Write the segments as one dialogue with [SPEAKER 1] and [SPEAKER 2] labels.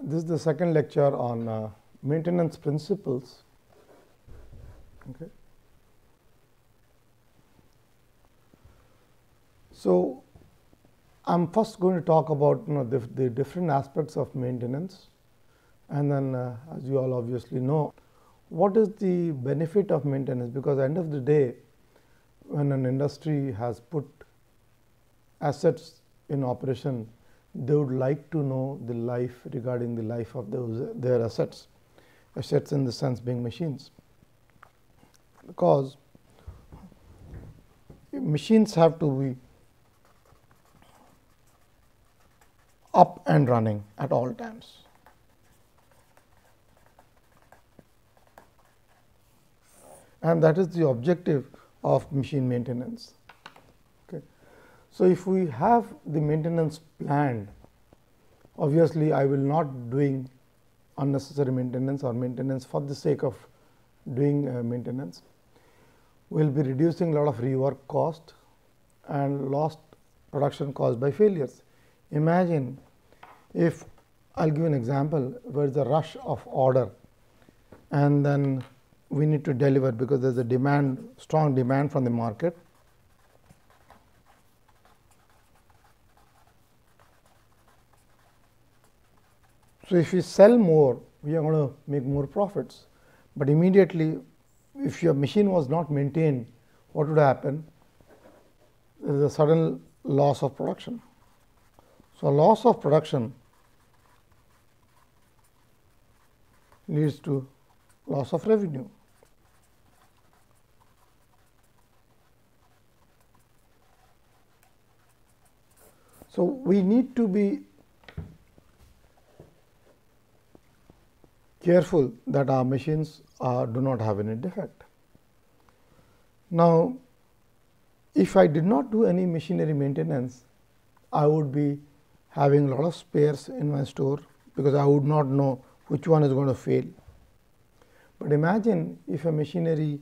[SPEAKER 1] This is the second lecture on maintenance principles. Okay. So, I am first going to talk about the different aspects of maintenance, and then as you all obviously know, what is the benefit of maintenance, because at the end of the day, when an industry has put assets in operation, they would like to know the life regarding the life of their assets in the sense being machines, because machines have to be up and running at all times. And that is the objective of machine maintenance. Okay. So, if we have the maintenance planned, obviously, I will not doing unnecessary maintenance or maintenance for the sake of doing maintenance. We will be reducing a lot of rework cost and lost production caused by failures. Imagine if I will give an example where there is a rush of order and then we need to deliver because there is a demand, strong demand from the market. So, if we sell more, we are going to make more profits, but immediately if your machine was not maintained, what would happen? There is a sudden loss of production. So, loss of production leads to loss of revenue. So, we need to be careful that our machines do not have any defect. Now, if I did not do any machinery maintenance, I would be having a lot of spares in my store, because I would not know which one is going to fail. But imagine if a machinery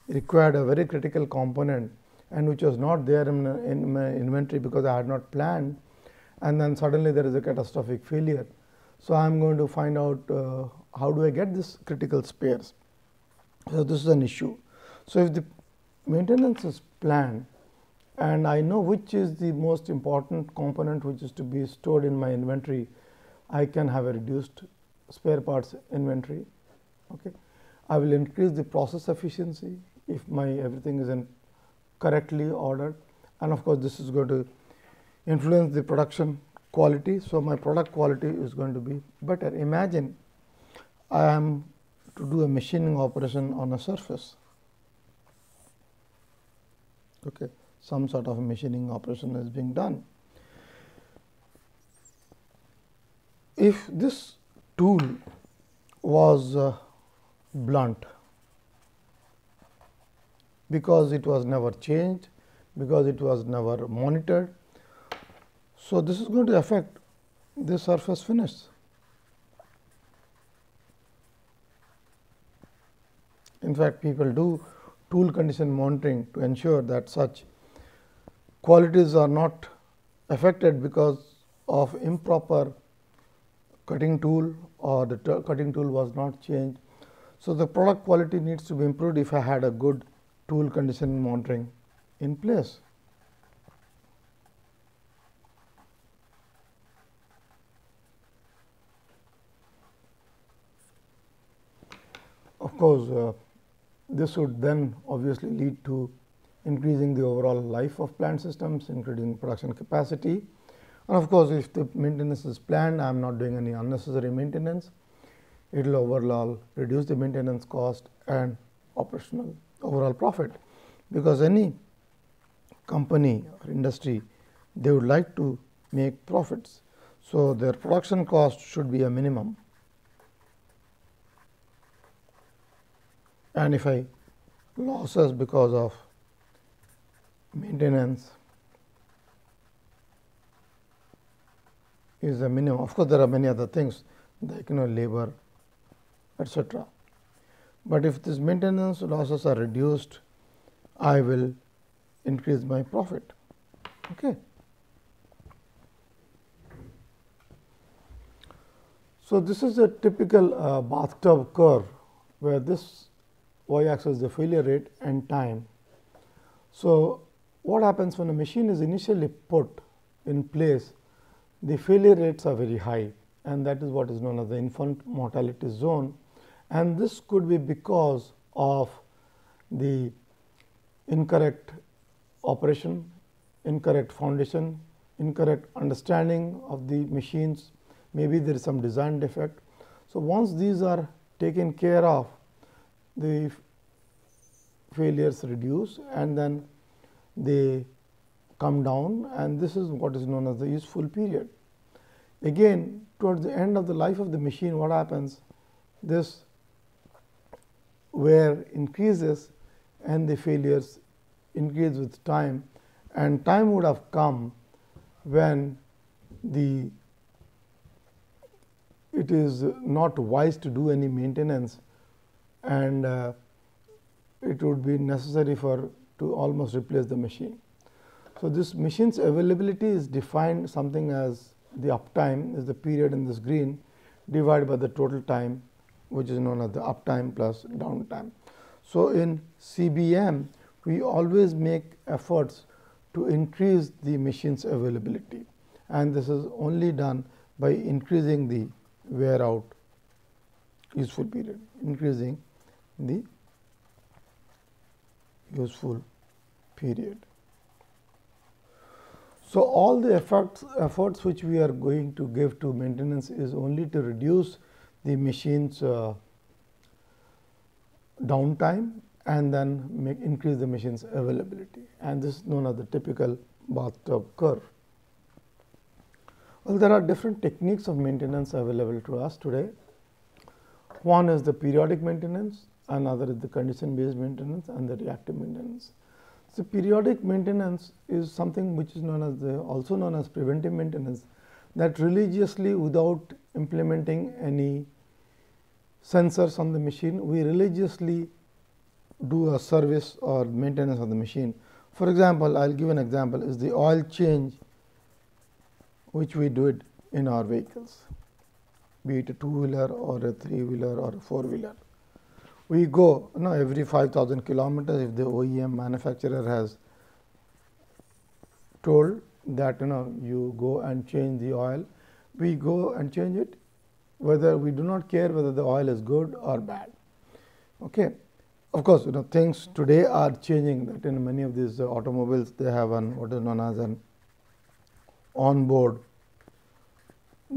[SPEAKER 1] required a very critical component and which was not there in my inventory because I had not planned, and then suddenly there is a catastrophic failure. So, I am going to find out how do I get this critical spares. So, this is an issue. So, if the maintenance is planned and I know which is the most important component which is to be stored in my inventory, I can have a reduced spare parts inventory. Okay. I will increase the process efficiency if my everything is in correctly ordered, and of course, this is going to influence the production quality. So, my product quality is going to be better. Imagine I am to do a machining operation on a surface. Okay. Some sort of a machining operation is being done. If this tool was blunt, because it was never changed, because it was never monitored, so this is going to affect the surface finish. In fact, people do tool condition monitoring to ensure that such qualities are not affected because of improper cutting tool or the cutting tool was not changed. So, the product quality needs to be improved if I had a good tool condition monitoring in place. Of course, this would then obviously lead to increasing the overall life of plant systems, including production capacity. And of course, if the maintenance is planned, I am not doing any unnecessary maintenance, it will overall reduce the maintenance cost and operational overall profit, because any company or industry, they would like to make profits. So, their production cost should be a minimum, and if I losses because of maintenance is a minimum. Of course, there are many other things like labor, etc. But if this maintenance losses are reduced, I will increase my profit. Okay. So, this is a typical bathtub curve, where this y axis is the failure rate and time. So, what happens when a machine is initially put in place, the failure rates are very high, and that is what is known as the infant mortality zone, and this could be because of the incorrect operation, incorrect foundation, incorrect understanding of the machines, maybe there is some design defect. So, once these are taken care of, the failures reduce and then they come down, and this is what is known as the useful period. Again, towards the end of the life of the machine, what happens? This wear increases and the failures increase with time, and time would have come when it is not wise to do any maintenance, and it would be necessary to almost replace the machine. So, this machine's availability is defined something as the uptime is the period in this green divided by the total time, which is known as the uptime plus downtime. So, in CBM we always make efforts to increase the machine's availability, and this is only done by increasing the wear out useful period, increasing the useful period. So, all the efforts which we are going to give to maintenance is only to reduce the machine's downtime and then increase the machine's availability, and this is known as the typical bathtub curve. Well, there are different techniques of maintenance available to us today. One is the periodic maintenance, another is the condition based maintenance, and the reactive maintenance. So, periodic maintenance is something which is known as also known as preventive maintenance, that religiously, without implementing any sensors on the machine, we religiously do a service or maintenance of the machine. For example, I will give an example is the oil change which we do it in our vehicles, be it a two-wheeler or a three-wheeler or a four-wheeler. We go every 5,000 kilometers, if the OEM manufacturer has told that you go and change the oil, we go and change it, whether we do not care whether the oil is good or bad. Okay. Of course, things today are changing, that in many of these automobiles they have what is known as an onboard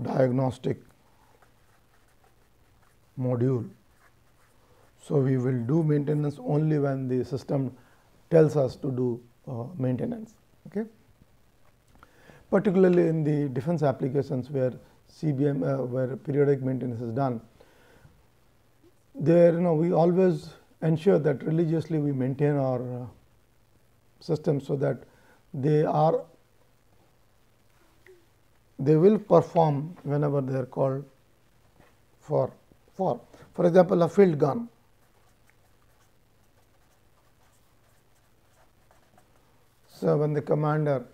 [SPEAKER 1] diagnostic module. So, we will do maintenance only when the system tells us to do maintenance. Okay. Particularly in the defense applications where CBM where periodic maintenance is done, there we always ensure that religiously we maintain our systems, so that they will perform whenever they are called for. For example, a field gun. So, when the commander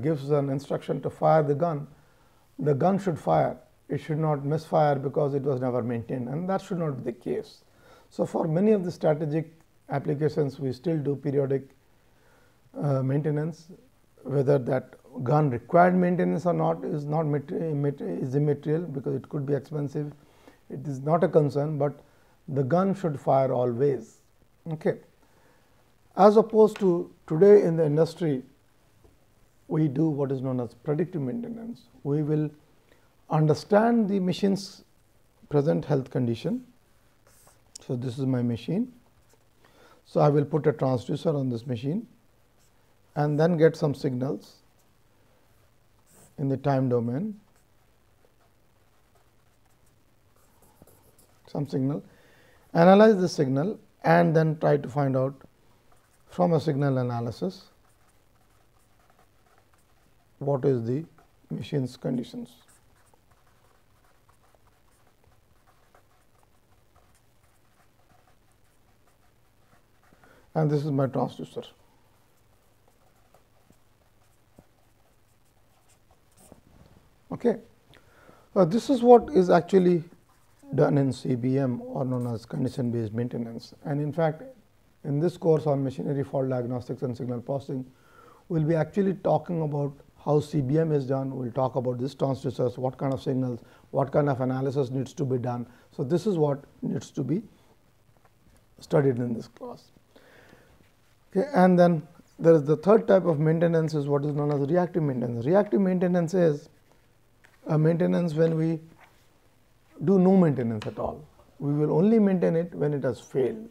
[SPEAKER 1] gives an instruction to fire the gun should fire. It should not misfire because it was never maintained, and that should not be the case. So, for many of the strategic applications, we still do periodic maintenance. Whether that gun required maintenance or not is immaterial, because it could be expensive. It is not a concern, but the gun should fire always. Okay. As opposed to today in the industry, we do what is known as predictive maintenance. We will understand the machine's present health condition. So, this is my machine. So, I will put a transducer on this machine and then get some signals in the time domain, some signal, analyze the signal, and then try to find out from a signal analysis what is the machine's conditions. And this is my transducer. Okay. This is what is actually done in CBM, or known as condition based maintenance. And in fact, in this course on machinery fault diagnostics and signal processing, we will be actually talking about how CBM is done. We will talk about these transducers, what kind of signals, what kind of analysis needs to be done. So, this is what needs to be studied in this class. Okay. And then there is the third type of maintenance, is what is known as reactive maintenance. Reactive maintenance is a maintenance when we do no maintenance at all. We will only maintain it when it has failed.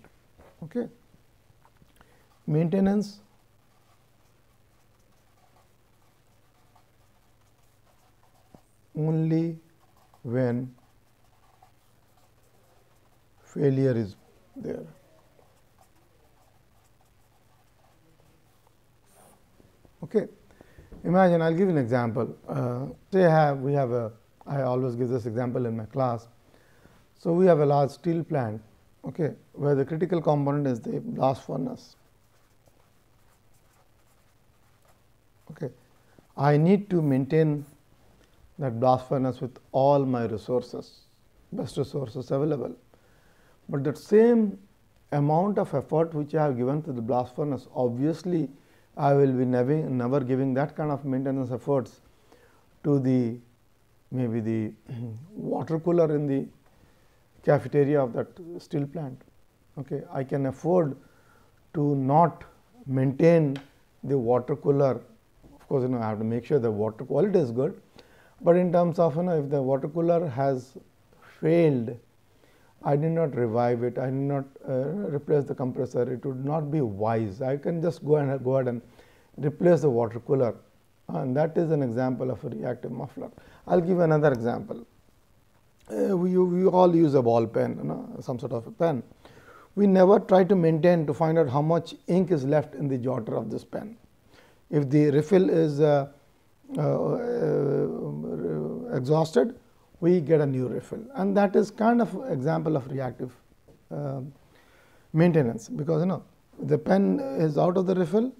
[SPEAKER 1] Okay. Maintenance only when failure is there. Okay. Imagine, I will give you an example. Say we have a, I always give this example in my class. So, we have a large steel plant, okay, where the critical component is the blast furnace. Okay. I need to maintain that blast furnace with all my resources, best resources available. But that same amount of effort which I have given to the blast furnace, obviously I will be never giving that kind of maintenance efforts to the maybe the water cooler in the cafeteria of that steel plant. Okay. I can afford to not maintain the water cooler. Of course, I have to make sure the water quality is good, but in terms of if the water cooler has failed, I did not revive it, I did not replace the compressor, it would not be wise. I can just go ahead and replace the water cooler, and that is an example of a reactive muffler. I will give another example. We all use a ball pen, some sort of a pen. We never try to maintain to find out how much ink is left in the jotter of this pen. If the refill is exhausted, we get a new refill, and that is kind of example of reactive maintenance, because the pen is out of the refill,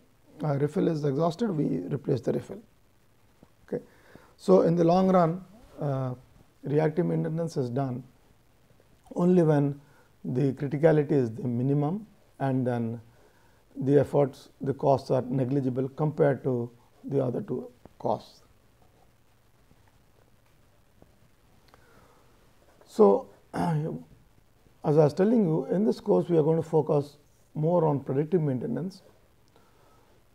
[SPEAKER 1] refill is exhausted, we replace the refill. Okay. So, in the long run, reactive maintenance is done only when the criticality is the minimum, and then the efforts, the costs are negligible compared to the other two costs. So, as I was telling you, in this course we are going to focus more on predictive maintenance,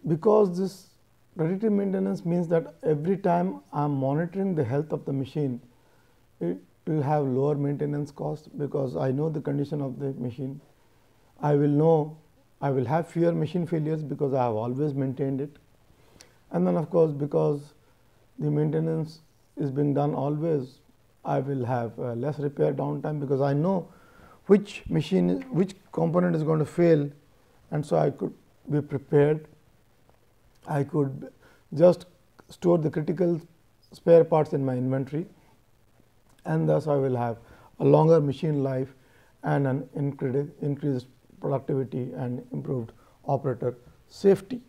[SPEAKER 1] because this predictive maintenance means that every time I am monitoring the health of the machine, it will have lower maintenance cost, because I know the condition of the machine. I will know, I will have fewer machine failures, because I have always maintained it. And then of course, because the maintenance is being done always, I will have less repair downtime, because I know which machine, which component is going to fail, and so I could be prepared. I could just store the critical spare parts in my inventory, and thus I will have a longer machine life and an increased productivity and improved operator safety.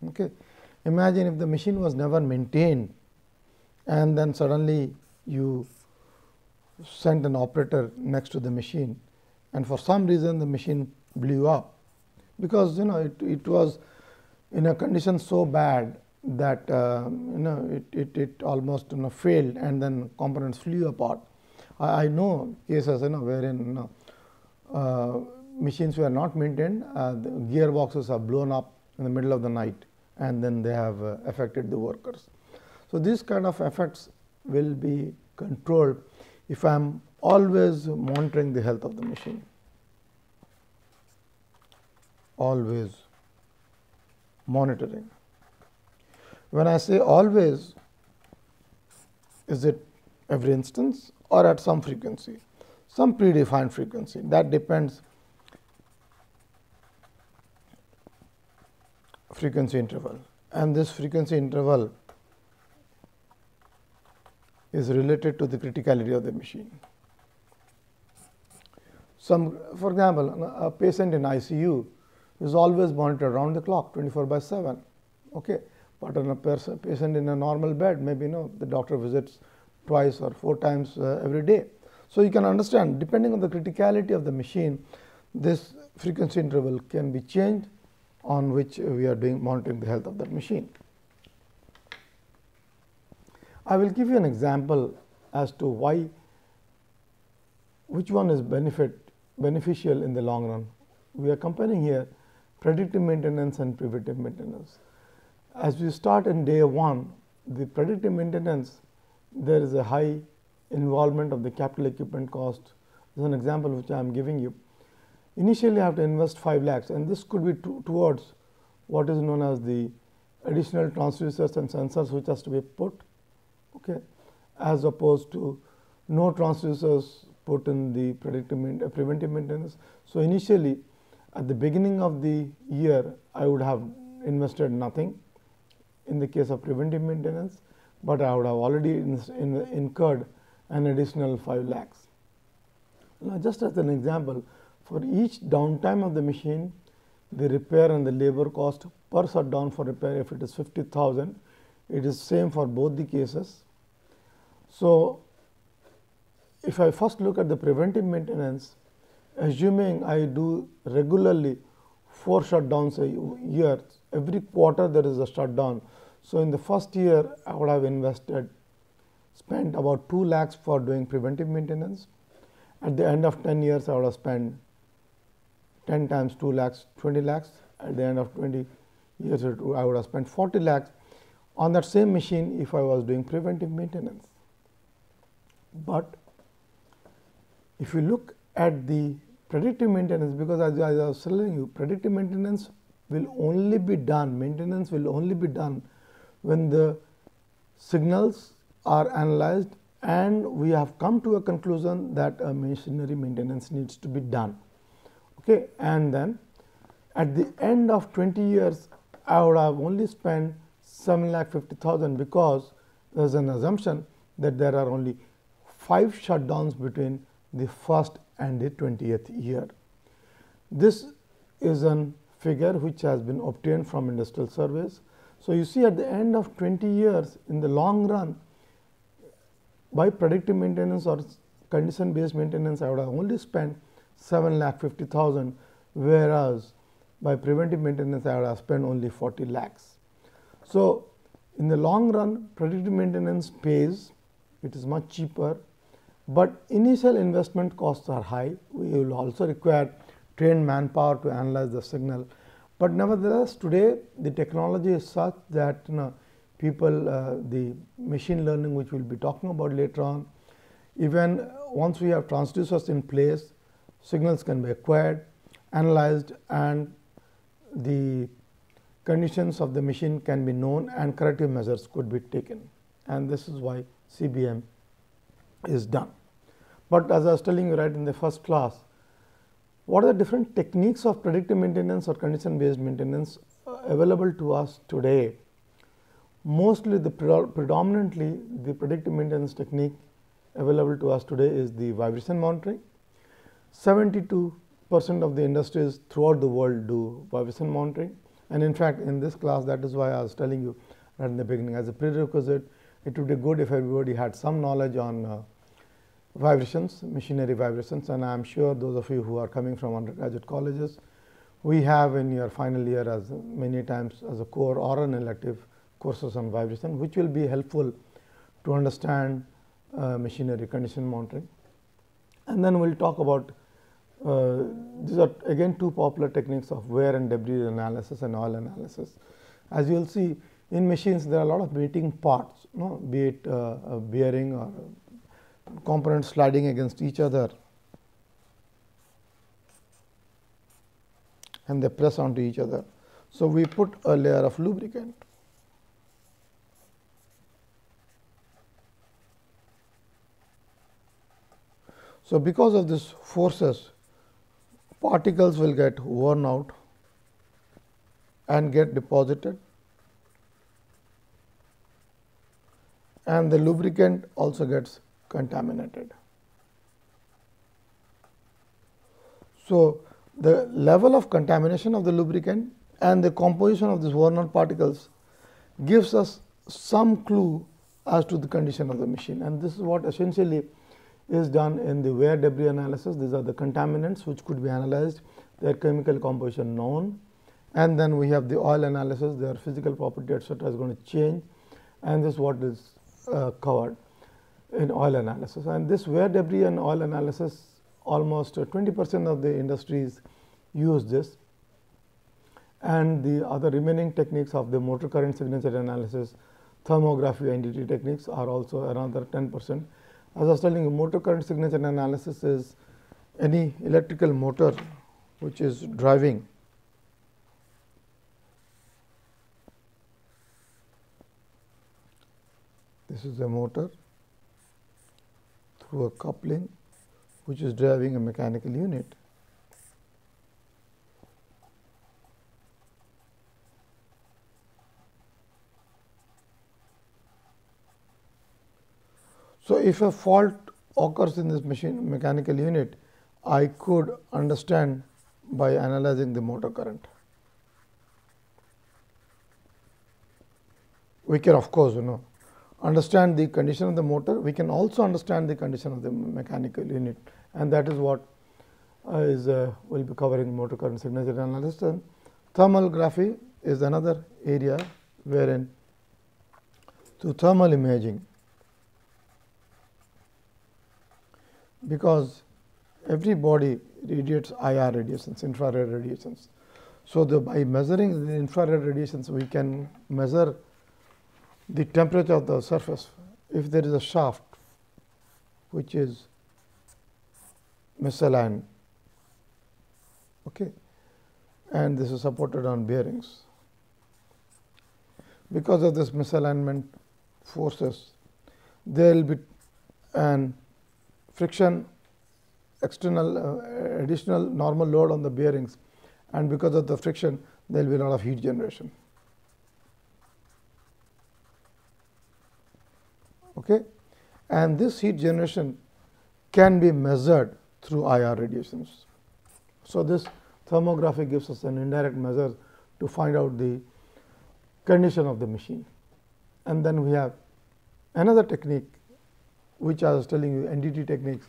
[SPEAKER 1] Okay. Imagine if the machine was never maintained, and then suddenly you sent an operator next to the machine, and for some reason the machine blew up, because it was in a condition so bad that it almost failed, and then components flew apart. I know cases wherein machines were not maintained, the gearboxes are blown up in the middle of the night, and then they have affected the workers. So, these kind of effects will be controlled if I am always monitoring the health of the machine. Always monitoring. When I say always, is it every instance or at some frequency? Some predefined frequency, that depends frequency interval, and this frequency interval is related to the criticality of the machine. For example, a patient in ICU is always monitored around the clock 24/7. Okay. But on a patient in a normal bed, maybe the doctor visits twice or 4 times every day. So, you can understand, depending on the criticality of the machine, this frequency interval can be changed on which we are monitoring the health of that machine. I will give you an example as to which one is beneficial in the long run. We are comparing here predictive maintenance and preventive maintenance. As we start in day 1, the predictive maintenance, there is a high involvement of the capital equipment cost. This is an example which I am giving you. Initially, I have to invest 5 lakhs, and this could be towards what is known as the additional transducers and sensors which has to be put, okay, as opposed to no transducers put in the preventive maintenance. So, initially at the beginning of the year, I would have invested nothing in the case of preventive maintenance, but I would have already incurred an additional 5 lakhs. Now, just as an example, for each downtime of the machine, the repair and the labor cost per shutdown for repair, if it is 50,000, it is same for both the cases. So, if I first look at the preventive maintenance, assuming I do regularly 4 shutdowns a year, every quarter there is a shutdown. So, in the first year I would have spent about 2 lakhs for doing preventive maintenance. At the end of 10 years I would have spent 10 times 2 lakhs, 20 lakhs. At the end of 20 years I would have spent 40 lakhs on that same machine if I was doing preventive maintenance. But if you look at the predictive maintenance, because as I was telling you, predictive maintenance will only be done, maintenance will only be done when the signals are analyzed and we have come to a conclusion that a machinery maintenance needs to be done. Okay. And then at the end of 20 years, I would have only spent 7,50,000 because there is an assumption that there are only 5 shutdowns between the first and the 20th year. This is a figure which has been obtained from industrial surveys. So, you see at the end of 20 years, in the long run, by predictive maintenance or condition based maintenance, I would have only spent 7,50,000, whereas by preventive maintenance I would have spent only 40 lakhs. So, in the long run, predictive maintenance pays, it is much cheaper, but initial investment costs are high. We will also require trained manpower to analyze the signal, but nevertheless today the technology is such that people the machine learning, which we will be talking about later on, even once we have transducers in place, signals can be acquired, analyzed, and the conditions of the machine can be known and corrective measures could be taken, and this is why CBM is done. But as I was telling you right in the first class, what are the different techniques of predictive maintenance or condition based maintenance available to us today? Mostly predominantly the predictive maintenance technique available to us today is the vibration monitoring. 72% of the industries throughout the world do vibration monitoring, and in fact in this class, that is why I was telling you right in the beginning, as a prerequisite, it would be good if everybody had some knowledge on vibrations, machinery vibrations, and I am sure those of you who are coming from undergraduate colleges, we have in your final year as many times as a core or an elective courses on vibration, which will be helpful to understand machinery condition monitoring. And then we will talk about these are again 2 popular techniques of wear and debris analysis and oil analysis. As you will see, in machines there are a lot of mating parts, be it a bearing or components sliding against each other and they press onto each other. So, we put a layer of lubricant. So, because of these forces, particles will get worn out and get deposited, and the lubricant also gets contaminated. So, the level of contamination of the lubricant and the composition of these worn out particles gives us some clue as to the condition of the machine. And this is what essentially is done in the wear debris analysis. These are the contaminants which could be analyzed, their chemical composition known, and then we have the oil analysis, their physical property etc. is going to change, and this is what is covered in oil analysis. And this wear debris and oil analysis, almost 20% of the industries use this, and the other remaining techniques of the motor current signature analysis, thermography, NDT techniques are also another 10%. As I was telling you, motor current signature analysis is any electrical motor which is driving this is a motor through a coupling which is driving a mechanical unit. So, if a fault occurs in this mechanical unit, I could understand by analyzing the motor current. We can of course, understand the condition of the motor. We can also understand the condition of the mechanical unit, and that is what will be covering motor current signature analysis. And thermography is another area wherein through thermal imaging, because every body radiates IR radiations, infrared radiations. So, by measuring the infrared radiations, we can measure the temperature of the surface. If there is a shaft which is misaligned, and this is supported on bearings, because of this misalignment forces, there will be an friction, external additional normal load on the bearings, and because of the friction there will be a lot of heat generation. And this heat generation can be measured through IR radiations. So, this thermography gives us an indirect measure to find out the condition of the machine. And then we have another technique which I was telling you, NDT techniques.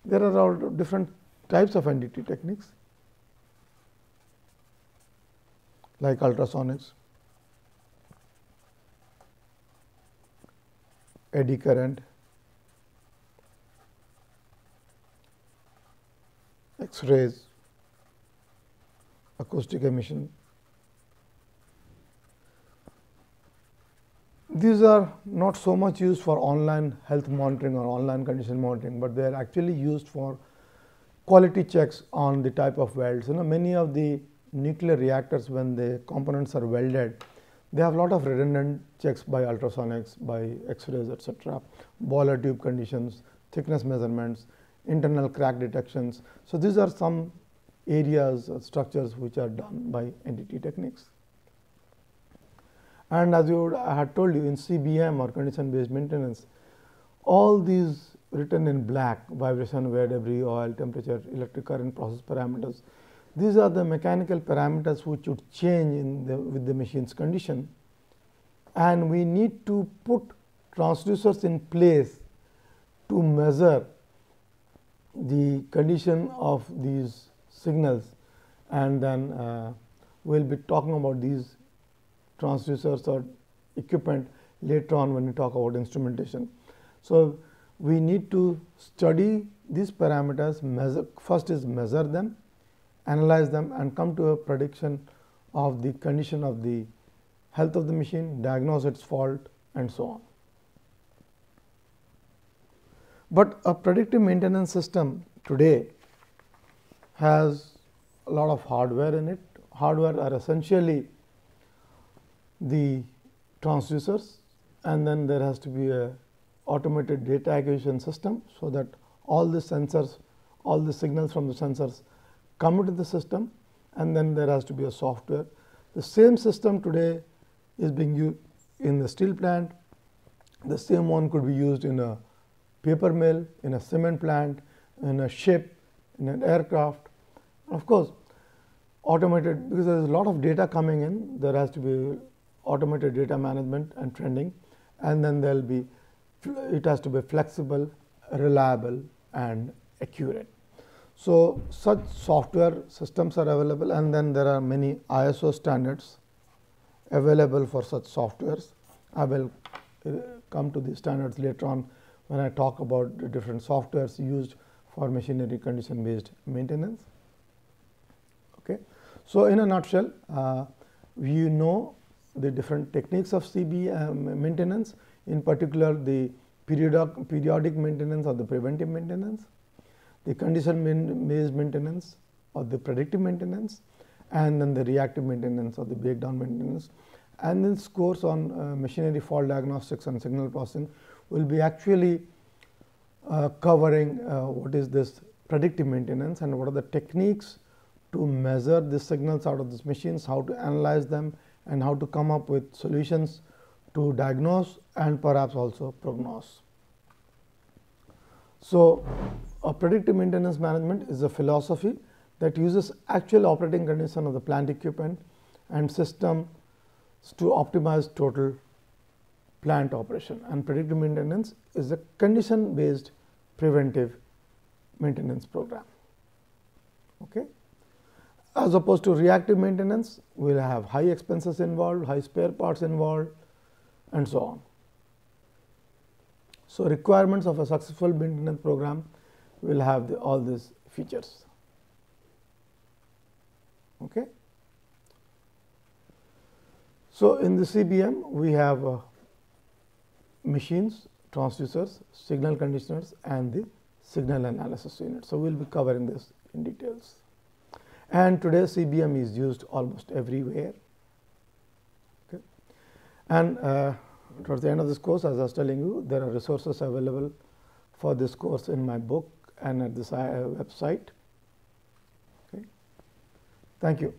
[SPEAKER 1] There are all different types of NDT techniques like ultrasonics, eddy current, X-rays, acoustic emission. These are not so much used for online health monitoring or online condition monitoring, but they are actually used for quality checks on the type of welds. Many of the nuclear reactors, when the components are welded, they have a lot of redundant checks by ultrasonics, by X-rays etc., boiler tube conditions, thickness measurements, internal crack detections. So, these are some areas or structures which are done by NDT techniques. And as I had told you, in CBM or condition based maintenance, all these written in black, vibration, wear debris, oil, temperature, electric current, process parameters, these are the mechanical parameters which would change with the machine's condition, and we need to put transducers in place to measure the condition of these signals, and then we will be talking about these transducers or equipment later on when we talk about instrumentation. So, we need to study these parameters, first is measure them, analyze them, and come to a prediction of the condition of the health of the machine, diagnose its fault, and so on. But a predictive maintenance system today has a lot of hardware in it. Hardware are essentially the transducers, and then there has to be a automated data acquisition system, so that all the sensors, all the signals from the sensors come into the system, and then there has to be a software. The same system today is being used in the steel plant. The same one could be used in a paper mill, in a cement plant, in a ship, in an aircraft. Of course, automated, because there is a lot of data coming in, there has to be automated data management and trending, and then there will be it has to be flexible, reliable and accurate. So, such software systems are available, and then there are many ISO standards available for such softwares. I will come to these standards later on when I talk about the different softwares used for machinery condition based maintenance. Okay. So, in a nutshell, you know the different techniques of CB maintenance, in particular the periodic maintenance or the preventive maintenance, the condition based maintenance or the predictive maintenance, and then the reactive maintenance or the breakdown maintenance. And this course on machinery fault diagnostics and signal processing will be actually covering what is this predictive maintenance and what are the techniques to measure the signals out of these machines, how to analyze them, and how to come up with solutions to diagnose and perhaps also prognose. So, a predictive maintenance management is a philosophy that uses actual operating condition of the plant equipment and system to optimize total plant operation, and predictive maintenance is a condition based preventive maintenance program. Okay. As opposed to reactive maintenance, we will have high expenses involved, high spare parts involved and so on. So, requirements of a successful maintenance program will have all these features. Okay. So, in the CBM we have machines, transducers, signal conditioners and the signal analysis unit. So, we will be covering this in details, and today CBM is used almost everywhere. Okay. And towards the end of this course, as I was telling you, there are resources available for this course in my book and at this website. Okay. Thank you.